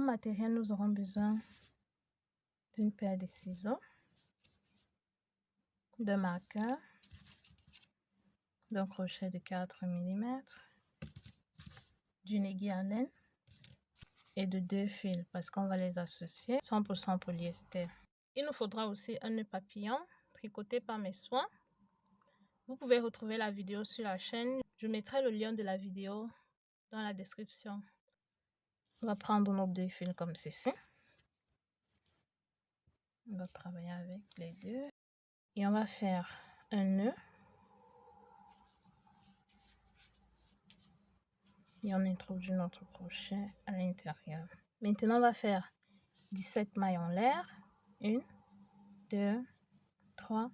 matériel, nous aurons besoin d'une paire de ciseaux, d'un marqueur, d'un crochet de 4 mm, d'une aiguille à laine et de 2 fils parce qu'on va les associer 100% polyester. Il nous faudra aussi un nœud papillon tricoté par mes soins. Vous pouvez retrouver la vidéo sur la chaîne. Je mettrai le lien de la vidéo dans la description. On va prendre nos 2 fils comme ceci. On va travailler avec les deux. Et on va faire un nœud. Et on introduit notre crochet à l'intérieur. Maintenant, on va faire 17 mailles en l'air. 1, 2, 3,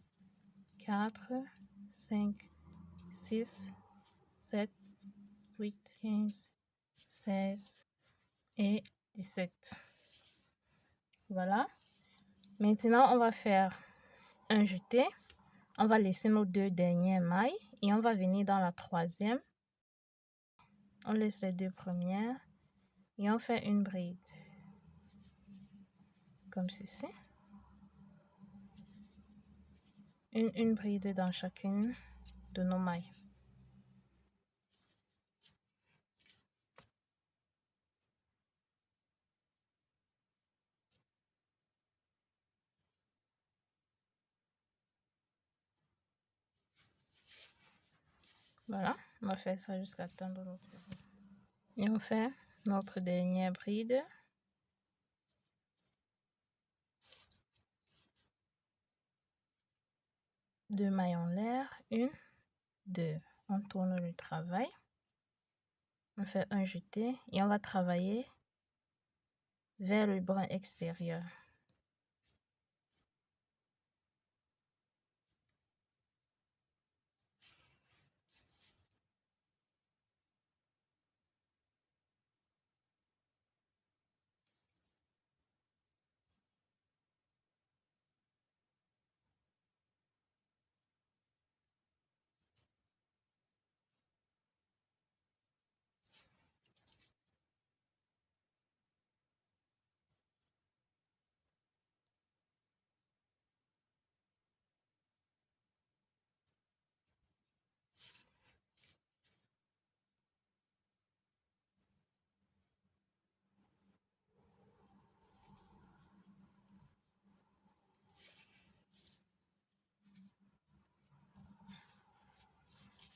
4, 5, 6, 7, 8, 15, 16 et 17. Voilà. Maintenant, on va faire un jeté. On va laisser nos 2 dernières mailles et on va venir dans la troisième. On laisse les 2 premières et on fait une bride. Comme ceci. Une bride dans chacune de nos mailles. Voilà, on va faire ça jusqu'à atteindre l'autre bout. Et on fait notre dernière bride. Deux mailles en l'air, 1, 2. On tourne le travail. On fait un jeté et on va travailler vers le brin extérieur.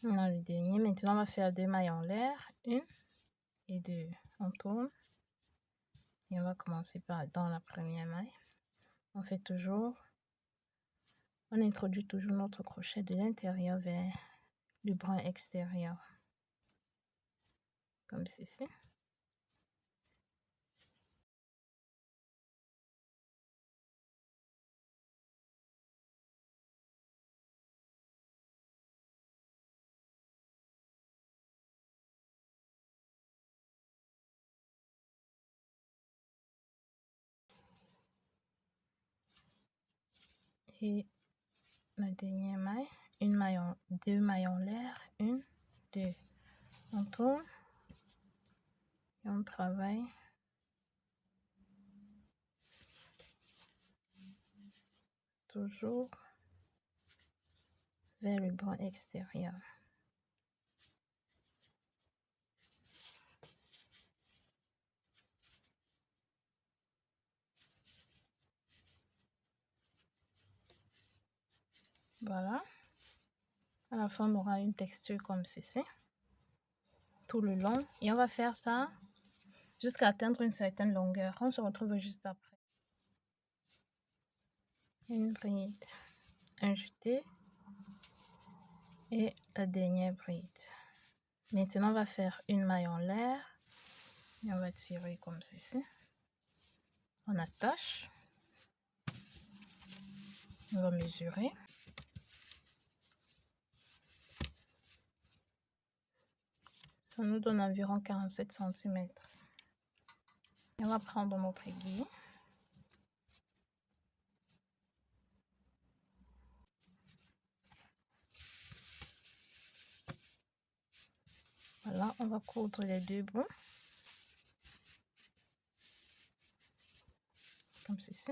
On a le dernier. Maintenant, on va faire 2 mailles en l'air. 1 et 2. On tourne. Et on va commencer par dans la première maille. On fait toujours. On introduit toujours notre crochet de l'intérieur vers le brin extérieur. Comme ceci. Et la dernière maille, deux mailles en l'air, 1, 2. On tourne et on travaille toujours vers le brin extérieur. Voilà. À la fin, on aura une texture comme ceci, tout le long. Et on va faire ça jusqu'à atteindre une certaine longueur. On se retrouve juste après. Une bride, un jeté et la dernière bride. Maintenant, on va faire une maille en l'air et on va tirer comme ceci. On attache. On va mesurer. Ça nous donne environ 47 cm. Et on va prendre notre aiguille. Voilà, on va coudre les 2 bouts. comme ceci.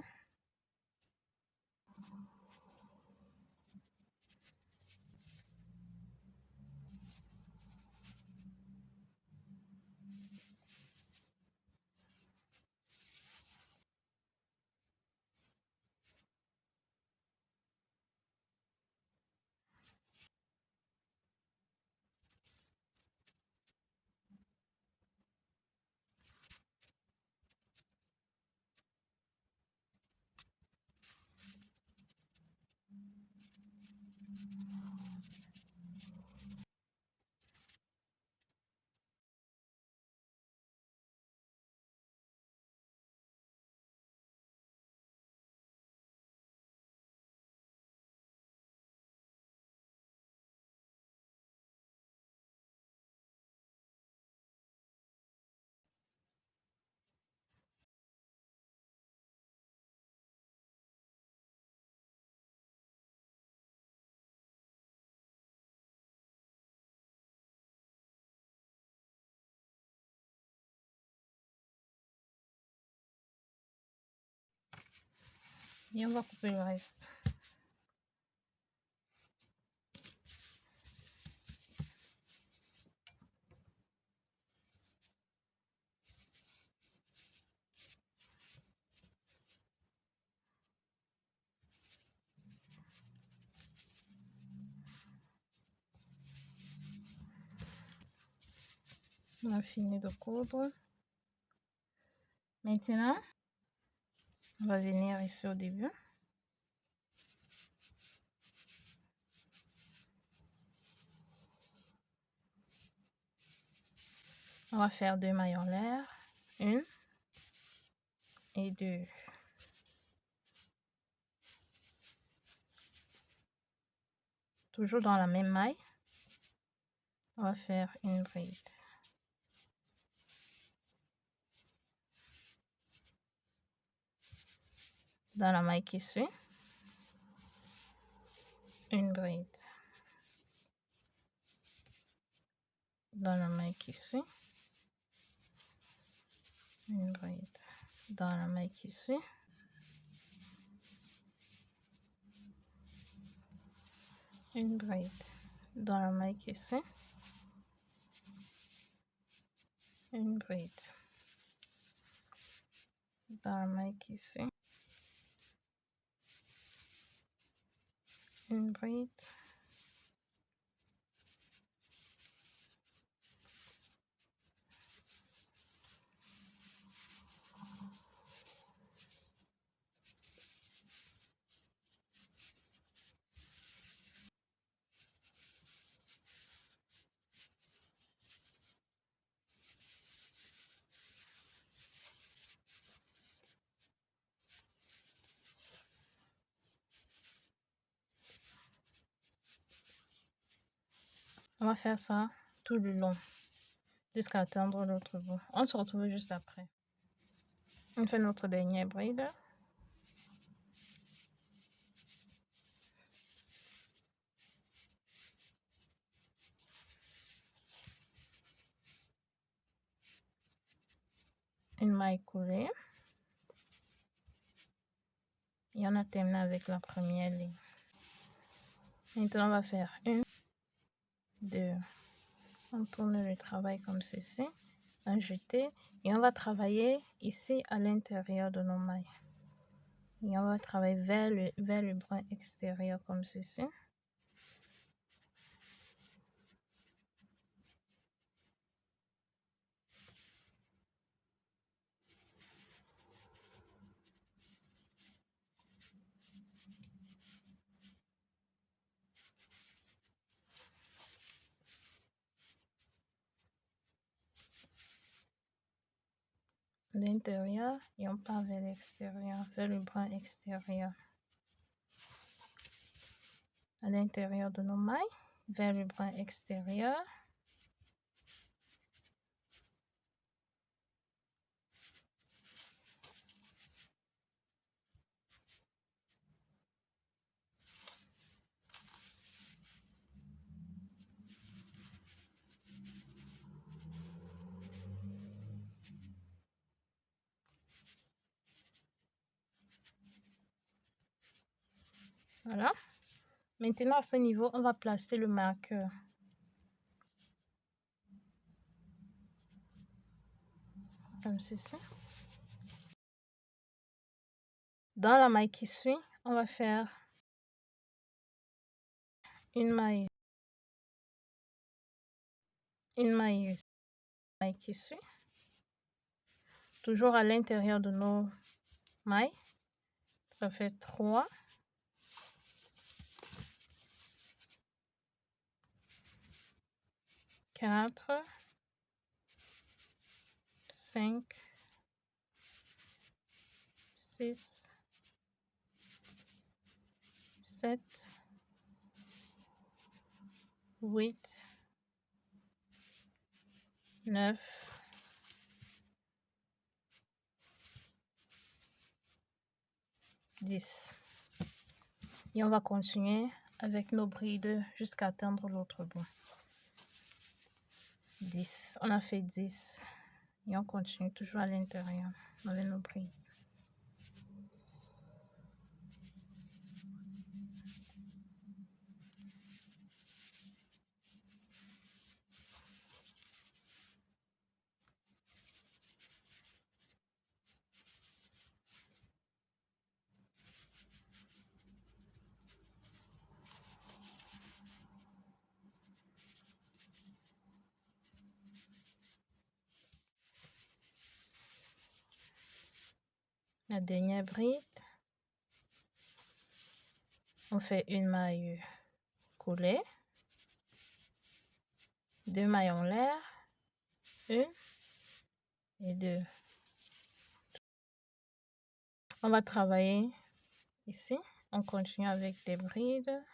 Et on va couper le reste. On a fini de coudre. Maintenant, on va venir ici au début. On va faire 2 mailles en l'air. 1 et 2. Toujours dans la même maille, on va faire une bride. Dans la maille qui suit, une bride. Dans la maille qui suit, une bride. Dans la maille qui suit, une bride. Dans la maille qui suit, une bride. Dans la maille qui suit, une bride. On va faire ça tout le long jusqu'à atteindre l'autre bout. On se retrouve juste après. On fait notre dernière bride. Une maille coulée. Et on a terminé avec la première ligne. Maintenant, on va faire 1, 2. On tourne le travail comme ceci. Ajouter. Et on va travailler ici à l'intérieur de nos mailles. Et on va travailler vers le brin extérieur comme ceci. L'intérieur et on part vers l'extérieur, vers le brin extérieur. À l'intérieur de nos mailles, vers le brin extérieur. Voilà. Maintenant, à ce niveau, on va placer le marqueur. Comme ceci. Dans la maille qui suit, on va faire une maille qui suit. Toujours à l'intérieur de nos mailles. Ça fait 3. 4, 5, 6, 7, 8, 9, 10. Et on va continuer avec nos brides jusqu'à atteindre l'autre bout. 10. On a fait 10. Et on continue toujours à l'intérieur avec nos brides. La dernière bride, on fait une maille coulée, 2 mailles en l'air, 1 et 2. On va travailler ici, on continue avec des brides.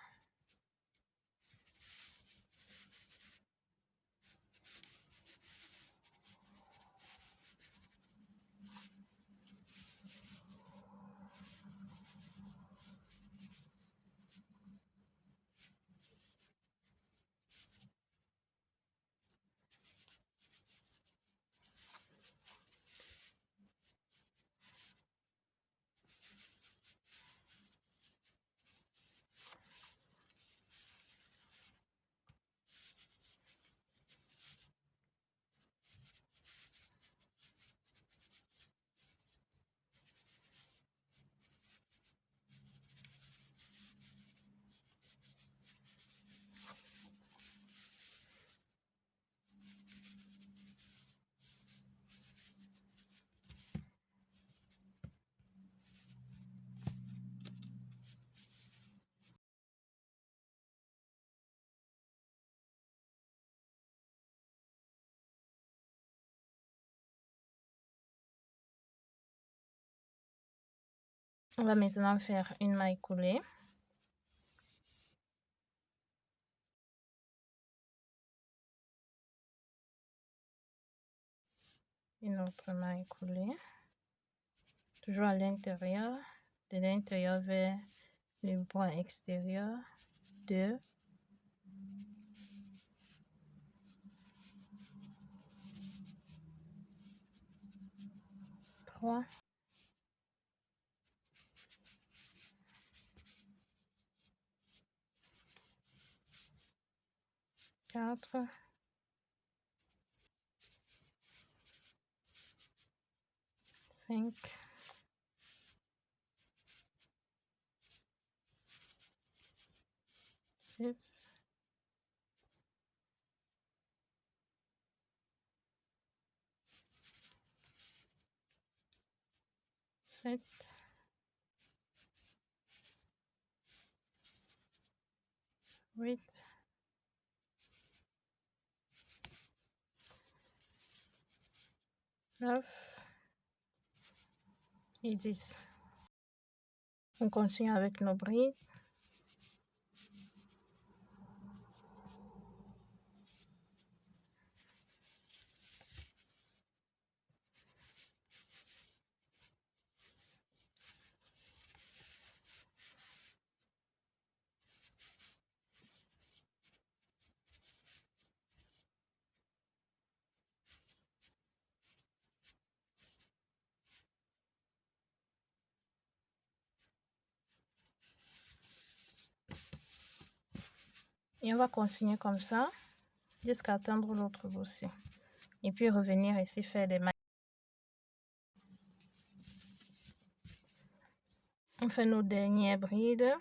On va maintenant faire une maille coulée. Une autre maille coulée. Toujours à l'intérieur, de l'intérieur vers le point extérieur. 2. 3. 4. 5. 6. 7. 8. 9. Et 10. On continue avec nos brides. Et on va continuer comme ça jusqu'à atteindre l'autre bout aussi. Et puis revenir ici faire des mailles. On fait nos dernières brides.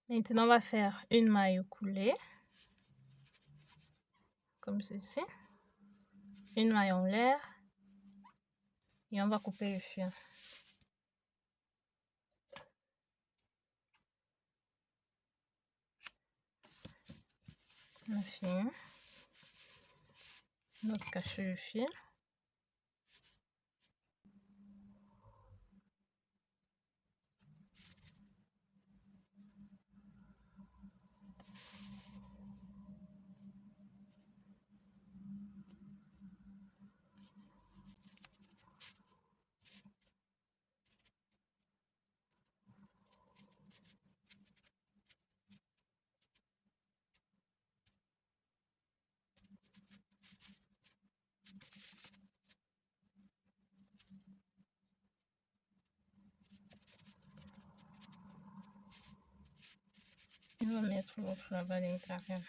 Maintenant, on va faire une maille coulée, comme ceci. Une maille en l'air. Et on va couper le fil. On finit. On va cacher le fil. On va mettre l'autre là-bas à l'intérieur.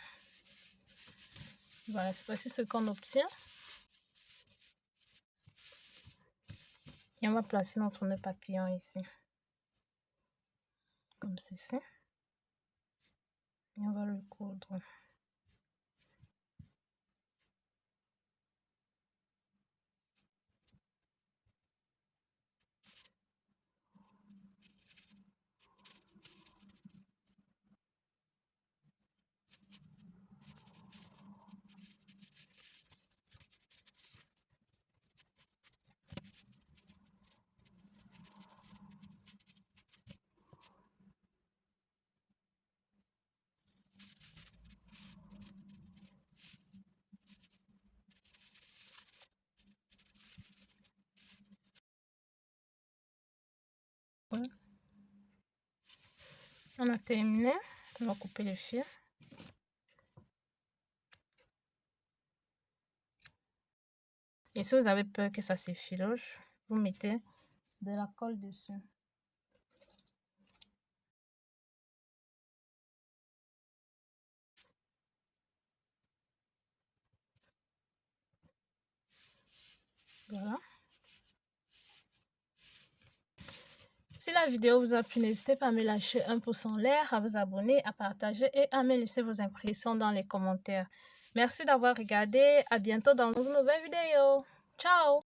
Voilà, c'est voici ce qu'on obtient. Et on va placer notre nœud papillon ici. Comme ceci. Et on va le coudre. Voilà. On a terminé. On va couper le fil. Et si vous avez peur que ça s'effiloche, vous mettez de la colle dessus. Voilà. Si la vidéo vous a plu, n'hésitez pas à me lâcher un pouce en l'air, à vous abonner, à partager et à me laisser vos impressions dans les commentaires. Merci d'avoir regardé. À bientôt dans une nouvelle vidéo. Ciao!